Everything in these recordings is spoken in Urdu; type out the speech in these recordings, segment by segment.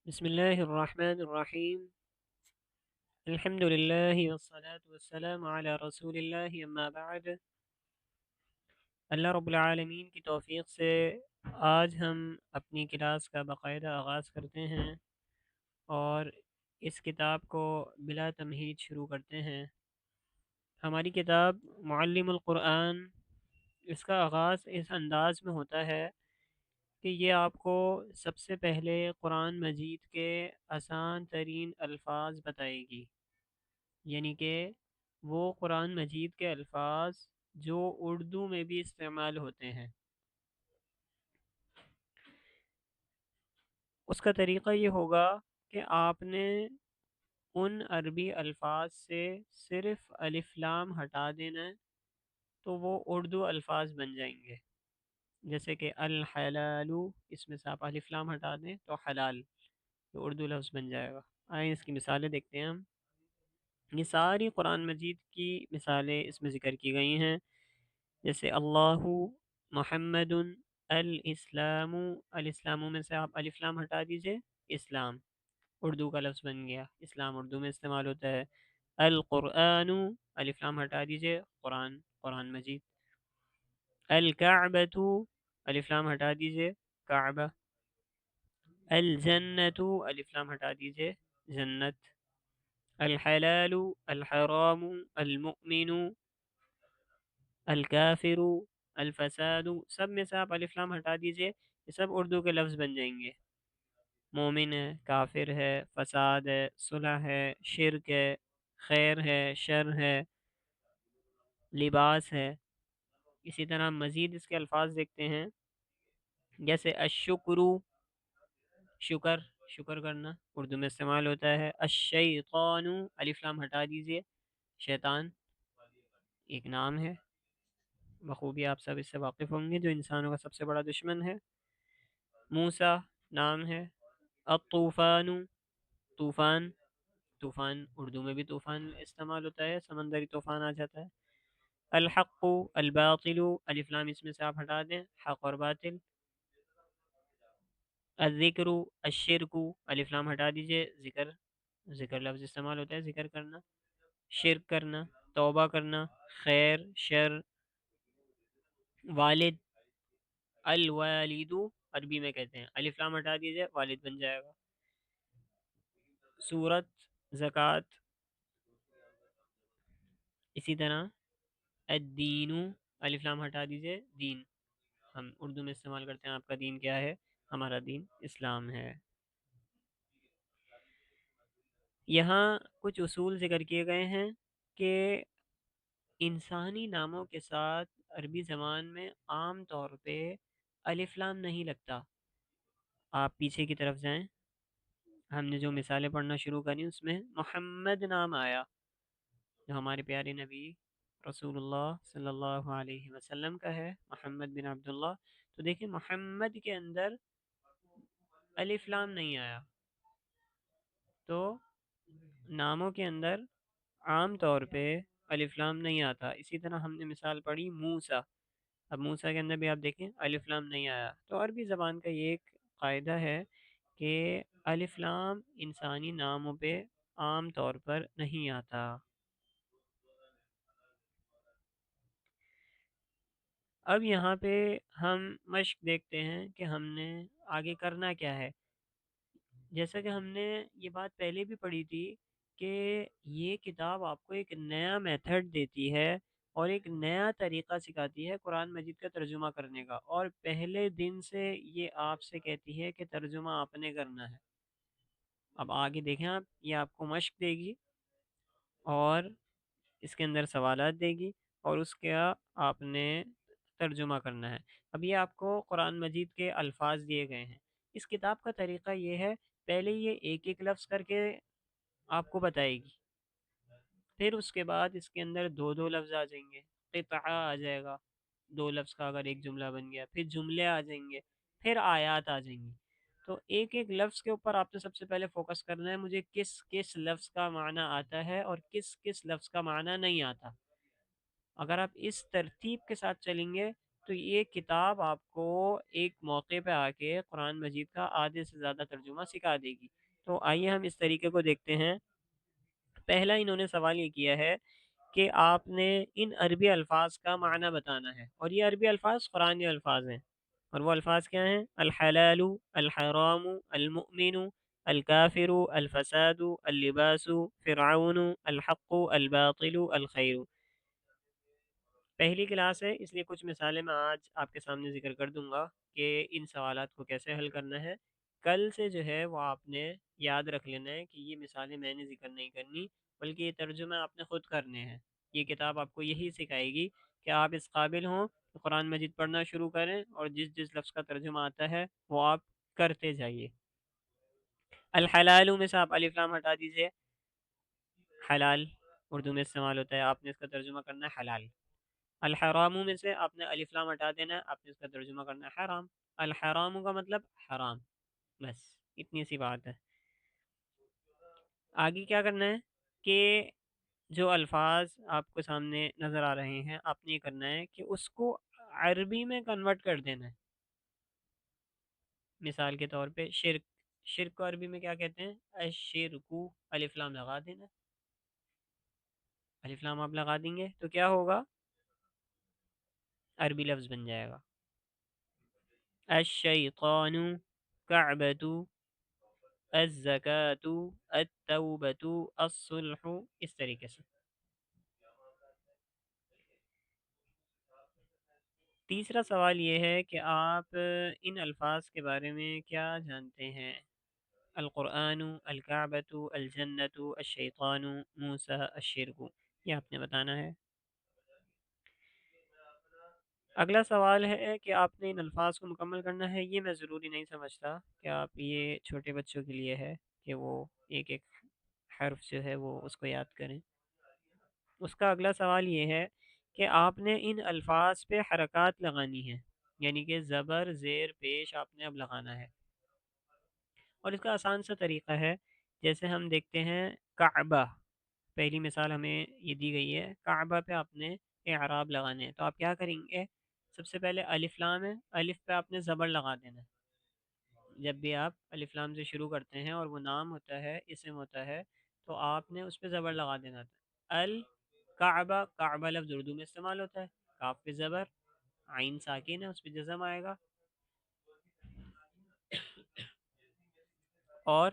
بسم الله الرحمن الرحیم الحمد للہ والصلاة والسلام علی رسول اللہ اما بعد۔ اللہ رب العالمین کی توفیق سے آج ہم اپنی کلاس کا باقاعدہ آغاز کرتے ہیں اور اس کتاب کو بلا تمہید شروع کرتے ہیں۔ ہماری کتاب معلم القرآن، اس کا آغاز اس انداز میں ہوتا ہے کہ یہ آپ کو سب سے پہلے قرآن مجید کے آسان ترین الفاظ بتائے گی، یعنی کہ وہ قرآن مجید کے الفاظ جو اردو میں بھی استعمال ہوتے ہیں۔ اس کا طریقہ یہ ہوگا کہ آپ نے ان عربی الفاظ سے صرف الف لام ہٹا دینا ہے تو وہ اردو الفاظ بن جائیں گے۔ جیسے کہ الحلال، اس میں سے آپ الف لام ہٹا دیں تو حلال، تو اردو لفظ بن جائے گا۔ آئیں اس کی مثالیں دیکھتے ہیں ہم۔ یہ ساری قرآن مجید کی مثالیں اس میں ذکر کی گئی ہیں، جیسے اللہ، محمد، الاسلام، الاسلام میں سے آپ الف لام ہٹا دیجئے، اسلام اردو کا لفظ بن گیا، اسلام اردو میں استعمال ہوتا ہے۔ القرآن، الف لام ہٹا دیجئے، قرآن، قرآن مجید۔ الکعبۃ، الف لام ہٹا دیجئے، کعبہ۔ الجنۃ، الف لام ہٹا دیجئے، جنت۔ الحلال، الحرام، المؤمن، الکافر، الفساد، سب میں سے آپ الف لام ہٹا دیجئے، یہ سب اردو کے لفظ بن جائیں گے۔ مومن ہے، کافر ہے، فساد ہے، صلح ہے، شرک ہے، خیر ہے، شر ہے، لباس ہے۔ اسی طرح مزید اس کے الفاظ دیکھتے ہیں، جیسے الشکر، شکر، شکر کرنا اردو میں استعمال ہوتا ہے۔ الشیطان، الف لام ہٹا دیجئے، شیطان ایک نام ہے، بخوبی آپ سب اس سے واقف ہوں گے، جو انسانوں کا سب سے بڑا دشمن ہے۔ موسیٰ نام ہے۔ الطوفان، طوفان، طوفان اردو میں بھی طوفان استعمال ہوتا ہے، سمندری طوفان آ جاتا ہے۔ الحق، الباطل، الف لام اس میں سے آپ ہٹا دیں، حق اور باطل۔ الذکر، الشرک، الف لام ہٹا دیجئے، ذکر، ذکر لفظ استعمال ہوتا ہے ذکر کرنا، شرک کرنا، توبہ کرنا، خیر، شر، والد، الوالد عربی میں کہتے ہیں، الف لام ہٹا دیجئے، والد بن جائے گا۔ سورت، زکوٰۃ، اسی طرح الدین، الف لام ہٹا دیجئے، دین، ہم اردو میں استعمال کرتے ہیں آپ کا دین کیا ہے، ہمارا دین اسلام ہے۔ یہاں کچھ اصول ذکر کیے گئے ہیں کہ انسانی ناموں کے ساتھ عربی زبان میں عام طور پہ الف لام نہیں لگتا۔ آپ پیچھے کی طرف جائیں، ہم نے جو مثالیں پڑھنا شروع کریں اس میں محمد نام آیا، جو ہمارے پیارے نبی رسول اللہ صلی اللہ علیہ وسلم کا ہے، محمد بن عبداللہ۔ تو دیکھیں محمد کے اندر الف لام نہیں آیا، تو ناموں کے اندر عام طور پہ الف لام نہیں آتا۔ اسی طرح ہم نے مثال پڑھی موسیٰ، اب موسیٰ کے اندر بھی آپ دیکھیں الف لام نہیں آیا۔ تو عربی زبان کا یہ ایک قاعدہ ہے کہ الف لام انسانی ناموں پہ عام طور پر نہیں آتا۔ اب یہاں پہ ہم مشق دیکھتے ہیں کہ ہم نے آگے کرنا کیا ہے۔ جیسا کہ ہم نے یہ بات پہلے بھی پڑھی تھی کہ یہ کتاب آپ کو ایک نیا میتھڈ دیتی ہے اور ایک نیا طریقہ سکھاتی ہے قرآن مجید کا ترجمہ کرنے کا، اور پہلے دن سے یہ آپ سے کہتی ہے کہ ترجمہ آپ نے کرنا ہے۔ اب آگے دیکھیں، آپ یہ آپ کو مشق دے گی اور اس کے اندر سوالات دے گی اور اس کا آپ نے ترجمہ کرنا ہے۔ اب یہ آپ کو قرآن مجید کے الفاظ دیے گئے ہیں۔ اس کتاب کا طریقہ یہ ہے، پہلے یہ ایک ایک لفظ کر کے آپ کو بتائے گی، پھر اس کے بعد اس کے اندر دو دو لفظ آ جائیں گے، قطعہ آ جائے گا، دو لفظ کا اگر ایک جملہ بن گیا، پھر جملے آ جائیں گے، پھر آیات آ جائیں گی۔ تو ایک ایک لفظ کے اوپر آپ نے سب سے پہلے فوکس کرنا ہے، مجھے کس کس لفظ کا معنی آتا ہے اور کس کس لفظ کا معنی نہیں آتا۔ اگر آپ اس ترتیب کے ساتھ چلیں گے تو یہ کتاب آپ کو ایک موقع پہ آ کے قرآن مجید کا آدھے سے زیادہ ترجمہ سکھا دے گی۔ تو آئیے ہم اس طریقے کو دیکھتے ہیں۔ پہلا انہوں نے سوال یہ کیا ہے کہ آپ نے ان عربی الفاظ کا معنی بتانا ہے، اور یہ عربی الفاظ قرآنی الفاظ ہیں، اور وہ الفاظ کیا ہیں؟ الحلال، الحرام، المؤمن، الکافر، الفساد، اللباس، فرعون، الحق، الباطل، الخیر۔ پہلی کلاس ہے اس لیے کچھ مثالیں میں آج آپ کے سامنے ذکر کر دوں گا کہ ان سوالات کو کیسے حل کرنا ہے۔ کل سے جو ہے وہ آپ نے یاد رکھ لینا ہے کہ یہ مثالیں میں نے ذکر نہیں کرنی، بلکہ یہ ترجمہ آپ نے خود کرنے ہیں۔ یہ کتاب آپ کو یہی سکھائے گی کہ آپ اس قابل ہوں کہ قرآن مجید پڑھنا شروع کریں، اور جس جس لفظ کا ترجمہ آتا ہے وہ آپ کرتے جائیے۔ الحلال میں سے آپ الف لام ہٹا دیجئے، حلال اردو میں استعمال ہوتا ہے، آپ نے اس کا ترجمہ کرنا ہے حلال۔ الحرام میں سے آپ نے الف لام ہٹا دینا ہے، آپ نے اس کا ترجمہ کرنا ہے حرام۔ الحرام کا مطلب حرام، بس اتنی سی بات ہے۔ آگے کیا کرنا ہے کہ جو الفاظ آپ کو سامنے نظر آ رہے ہیں، آپ نے یہ کرنا ہے کہ اس کو عربی میں کنورٹ کر دینا ہے۔ مثال کے طور پہ شرک، شرک کو عربی میں کیا کہتے ہیں؟ الشرکو، الف لام لگا دینا، الف لام آپ لگا دیں گے تو کیا ہوگا؟ عربی لفظ بن جائے گا۔ الشیطان، کعبۃ، الزکاۃ، التوبۃ، الصلح، اس طریقے سے۔ تیسرا سوال یہ ہے کہ آپ ان الفاظ کے بارے میں کیا جانتے ہیں؟ القرآن، الکعبۃ، الجنت، الشیطان، موسیٰ، الشرک، یہ آپ نے بتانا ہے۔ اگلا سوال ہے کہ آپ نے ان الفاظ کو مکمل کرنا ہے۔ یہ میں ضروری نہیں سمجھتا کہ آپ، یہ چھوٹے بچوں کے لیے ہے کہ وہ ایک ایک حرف جو ہے وہ اس کو یاد کریں۔ اس کا اگلا سوال یہ ہے کہ آپ نے ان الفاظ پہ حرکات لگانی ہیں، یعنی کہ زبر، زیر، پیش آپ نے اب لگانا ہے، اور اس کا آسان سا طریقہ ہے۔ جیسے ہم دیکھتے ہیں کعبہ، پہلی مثال ہمیں یہ دی گئی ہے، کعبہ پہ آپ نے اعراب لگانے ہیں، تو آپ کیا کریں گے؟ سب سے پہلے الف لام ہے، الف پہ آپ نے زبر لگا دینا ہے۔ جب بھی آپ الف لام سے شروع کرتے ہیں اور وہ نام ہوتا ہے، اسم ہوتا ہے، تو آپ نے اس پہ زبر لگا دینا تھا۔ الکعبہ، کعبہ لفظ اردو میں استعمال ہوتا ہے، کاف پہ زبر، عین ساکن ہے، اس پہ جزم آئے گا، اور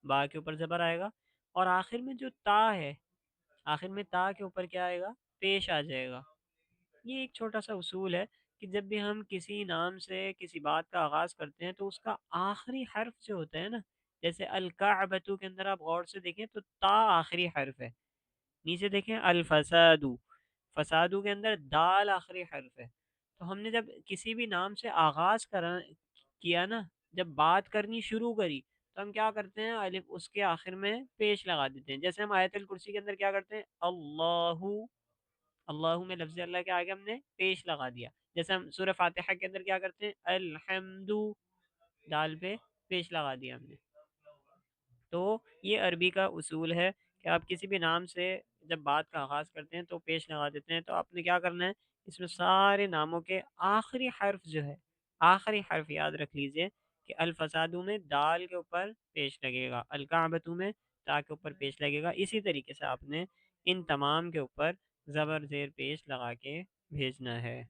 با کے اوپر زبر آئے گا، اور آخر میں جو تا ہے، آخر میں تا کے اوپر کیا آئے گا؟ پیش آ جائے گا۔ یہ ایک چھوٹا سا اصول ہے کہ جب بھی ہم کسی نام سے کسی بات کا آغاز کرتے ہیں تو اس کا آخری حرف جو ہوتا ہے نا، جیسے الکعبۃ کے اندر آپ غور سے دیکھیں تو تا آخری حرف ہے، نیچے دیکھیں الفسادو، فسادو کے اندر دال آخری حرف ہے۔ تو ہم نے جب کسی بھی نام سے آغاز کیا نا، جب بات کرنی شروع کری، تو ہم کیا کرتے ہیں؟ الف اس کے آخر میں پیش لگا دیتے ہیں۔ جیسے ہم آیت الکرسی کے اندر کیا کرتے ہیں؟ اللہ، اللہ میں لفظ اللہ کے آگے ہم نے پیش لگا دیا۔ جیسے ہم سورہ فاتحہ کے اندر کیا کرتے ہیں؟ الحمد، دال پہ پیش لگا دیا ہم نے۔ تو یہ عربی کا اصول ہے کہ آپ کسی بھی نام سے جب بات کا آغاز کرتے ہیں تو پیش لگا دیتے ہیں۔ تو آپ نے کیا کرنا ہے؟ اس میں سارے ناموں کے آخری حرف جو ہے، آخری حرف یاد رکھ لیجئے کہ الفسادو میں دال کے اوپر پیش لگے گا، الکعبتو میں تا کے اوپر پیش لگے گا۔ اسی طریقے سے آپ نے ان تمام کے اوپر زبر، زیر، پیش لگا کے بھیجنا ہے۔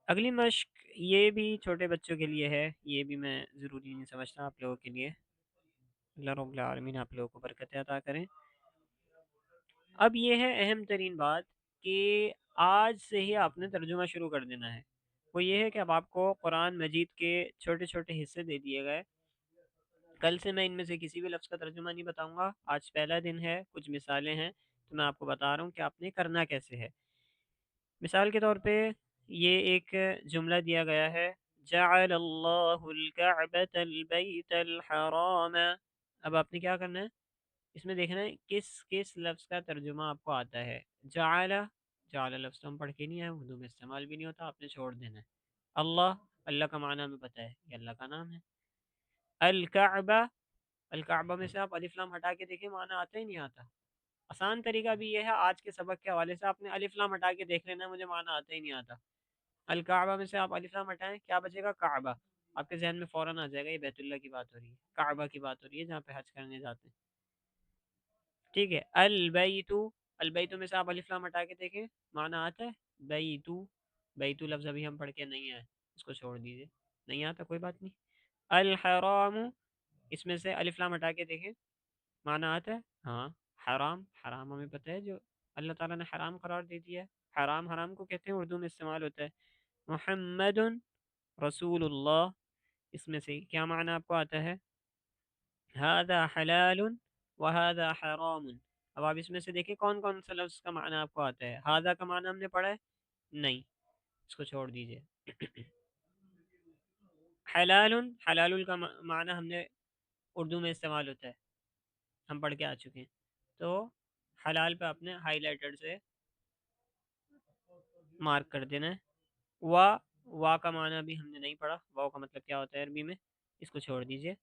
اگلی مشق یہ بھی چھوٹے بچوں کے لیے ہے، یہ بھی میں ضروری نہیں سمجھتا آپ لوگوں کے لیے۔ اللہ رب العالمین آپ لوگوں کو برکت عطا کریں۔ اب یہ ہے اہم ترین بات کہ آج سے ہی آپ نے ترجمہ شروع کر دینا ہے۔ وہ یہ ہے کہ اب آپ کو قرآن مجید کے چھوٹے چھوٹے حصے دے دیے گئے۔ کل سے میں ان میں سے کسی بھی لفظ کا ترجمہ نہیں بتاؤں گا، آج پہلا دن ہے، کچھ مثالیں ہیں، تو میں آپ کو بتا رہا ہوں کہ آپ نے کرنا کیسے ہے۔ مثال کے طور پہ یہ ایک جملہ دیا گیا ہے، جعل اللہ الکعبۃ البیت الحرام۔ اب آپ نے کیا کرنا ہے؟ اس میں دیکھنا ہے کس کس لفظ کا ترجمہ آپ کو آتا ہے۔ جعل، جعل لفظ تو ہم پڑھ کے نہیں آئے، اردو میں استعمال بھی نہیں ہوتا، آپ نے چھوڑ دینا ہے۔ اللہ، اللہ کا معنی ہمیں پتہ ہے، یہ اللہ کا نام ہے۔ الکعبہ، الکعبہ میں سے آپ الف لام ہٹا کے دیکھیں، معنی آتا ہی نہیں آتا۔ آسان طریقہ بھی یہ ہے، آج کے سبق کے حوالے سے آپ نے الف لام ہٹا کے دیکھ لینا، مجھے معنی آتا ہی نہیں آتا۔ الکعبہ میں سے آپ الف لام ہٹائیں، کیا بچے گا؟ کعبہ۔ آپ کے ذہن میں فوراً آ جائے گا یہ بیت اللہ کی بات ہو رہی ہے، کعبہ کی بات ہو رہی ہے جہاں پہ حج کرنے جاتے ہیں۔ ٹھیک ہے، البیتو، البیتو میں سے آپ الف لام ہٹا کے دیکھیں، معنی آتا ہے؟ بیتو، بیتو لفظ ابھی ہم پڑھ کے نہیں آئے، اس کو چھوڑ دیجئے، نہیں آتا کوئی بات نہیں۔ الحرام، اس میں سے الف لام ہٹا کے دیکھیں، معنی آتا ہے؟ ہاں، حرام، حرام ہمیں پتہ ہے جو اللہ تعالیٰ نے حرام قرار دے دیا ہے، حرام حرام کو کہتے ہیں، اردو میں استعمال ہوتا ہے۔ محمد رسول اللہ، اس میں سے کیا معنی آپ کو آتا ہے؟ هذا حلال وهذا حرام۔ اب آپ اس میں سے دیکھیں کون کون سا لفظ کا معنی آپ کو آتا ہے۔ هذا کا معنی ہم نے پڑھا ہے؟ نہیں، اس کو چھوڑ دیجئے۔ حلال، حلال کا معنی ہم نے اردو میں استعمال ہوتا ہے، ہم پڑھ کے آ چکے ہیں۔ تو حلال پہ اپنے ہائی لائٹر سے مارک کر دینا ہے۔ وا کا معنی بھی ہم نے نہیں پڑھا، واو کا مطلب کیا ہوتا ہے عربی میں، اس کو چھوڑ دیجئے۔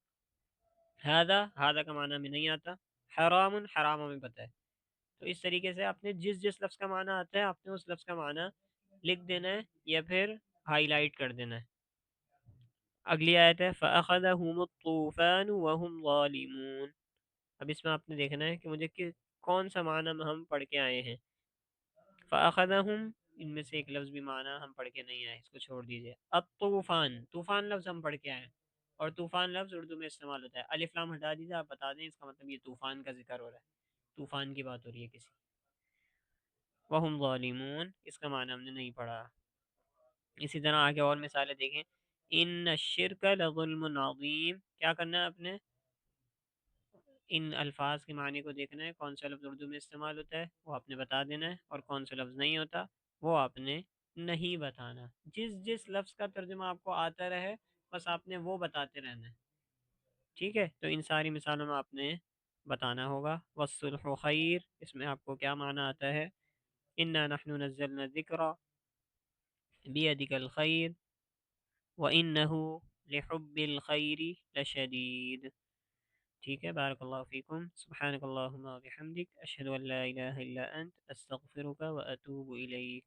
ہذا کا معنی ہمیں نہیں آتا۔ حرام، حرام ہمیں پتہ ہے۔ تو اس طریقے سے آپ نے جس جس لفظ کا معنی آتا ہے آپ نے اس لفظ کا معنی لکھ دینا ہے یا پھر ہائی لائٹ کر دینا ہے۔ اگلی آیت ہے فَأَخَذَهُمُ الطُّوفَانُ وَهُمْ ظَالِمُونَ۔ اب اس میں آپ نے دیکھنا ہے کہ مجھے کون سا معنی ہم پڑھ کے آئے ہیں۔ فَأَخَذَهُمْ، ان میں سے ایک لفظ بھی معنی ہم پڑھ کے نہیں آئے، اس کو چھوڑ دیجئے۔ الطوفان، طوفان لفظ ہم پڑھ کے آئے ہیں، اور طوفان لفظ اردو میں استعمال ہوتا ہے۔ الف لام ہٹا دیجئے، آپ بتا دیں اس کا مطلب یہ طوفان کا ذکر ہو رہا ہے، طوفان کی بات ہو رہی ہے کسی۔ وَهُمْ ظَالِمُونَ، اس کا معنی ہم نے نہیں پڑھا۔ اسی طرح آگے اور مثالیں دیکھیں۔ ان الشرک لظلم عظیم، کیا کرنا ہے اپنے ان الفاظ کے معنی کو دیکھنا ہے، کون سا لفظ اردو میں استعمال ہوتا ہے وہ آپ نے بتا دینا ہے، اور کون سا لفظ نہیں ہوتا وہ آپ نے نہیں بتانا۔ جس جس لفظ کا ترجمہ آپ کو آتا رہے بس آپ نے وہ بتاتے رہنا ہے، ٹھیک ہے؟ تو ان ساری مثالوں میں آپ نے بتانا ہوگا۔ والصلح خیر، اس میں آپ کو کیا معنی آتا ہے؟ انا نحن نزلنا الذکر بیدک الخیر وانه لحب الخیر لشدید۔ ٹھیک ہے، بارک اللہ فیکم، سبحانک اللہم و بحمدک، اشہد ان لا الہ الا انت، استغفرک و اتوب الیک۔